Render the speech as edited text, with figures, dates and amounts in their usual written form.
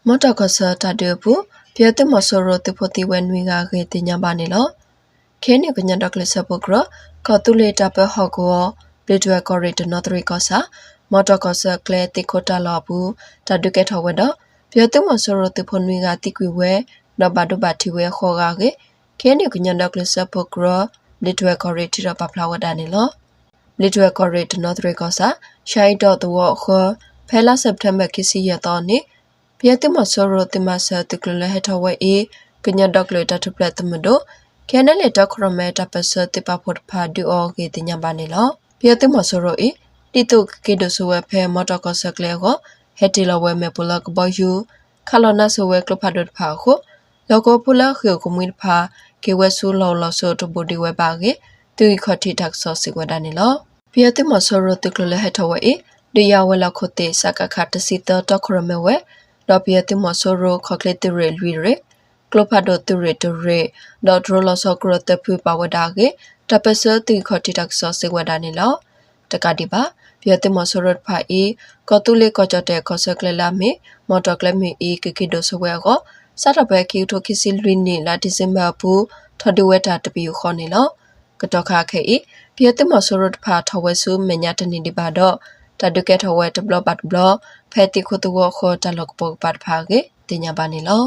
မော်တော်ကစားတတဲ့ဘူးပြတ်မဆောရတဲ့ဖို့တီဝဲနွေကခဲ့တင်ညာပါနေလောခဲနေကညတော့ကလစပုတ်ကကတူလေတပဟောကောပလီတွဲကော်ရီတနော်တရီကောစာမော်တော်ကစားကလဲတိခိုတာလာဘူးတဒုကဲထောဝဲတော့ပြတ်မဆောရတဲ့ဖို့နွေကတိကွေဝဲတော့ဘာတို့ဘာတီဝဲခေါ်ကားခဲ့ခဲနေကညတော့ကလစပုတ်ကပလီတွဲကော်ရီတီတော့ပဖလာဝဒနေလောပလီတွဲကော်ရီတနော်တရီကောစာရှိုင်းတော့တော့ခေါ်ဖဲလာစက်တမ်ဘာကစီရတော့နေပြတ်မဆောရတဲ့မဆာတကလဟထဝဲအေကညတော့ကလေတထပလက်တမတို့ခဲနလေတခရမဲတပစတိပဖို့ဖာဒူအောကေတင်ညာပါနေလောပြတ်မဆောရအေတီတုကေဒဆိုဝဲဖဲမော်တော်ကဆကလေကိုဟက်တီလဝဲမဲပလကဘယူခလနာဆိုဝဲကလဖာဒတ်ဖာခုလောကပလခေကိုမွေဖာကေဝဲဆူလောလောဆိုတဘူဒီဝဲပါကေတူခတိတက်ဆောစီဝဒနေလောပြတ်မဆောရတကလဟထဝဲအေဒီယဝဲလခုတေစကခတ်စီတတခရမဲဝဲတော့ပြတ်မဆောရခကလေတရလွီရကလဖာဒတ်တရတရဒေါ်ဒရလဆောကရတဖူပါဝဒါကေတပစတိခတိတက်ဆောစီဝဒနေလောတကတိပါပြတ်မဆောရဖာအေကတူလေကကြတဲ့ခဆကလလာမေမော်တော်ကလမီအေကကိဒိုဆဝဲကိုစတဘဲကီထိုကီစီလွီနီလာဒီဇင်ဘာဘူးထဒဝဲတာတပီခေါ်နေလောကတော့ခါခဲအေပြတ်မဆောရဖာထဝဲဆုမညာတနေဒီပါတော့တဒုကဲထဝဲတဘလပတ်ဘလဖဲတိခုတဝခေါ်တလကပုတ်ပတ်ဖာကေတင်ညာပါနေလော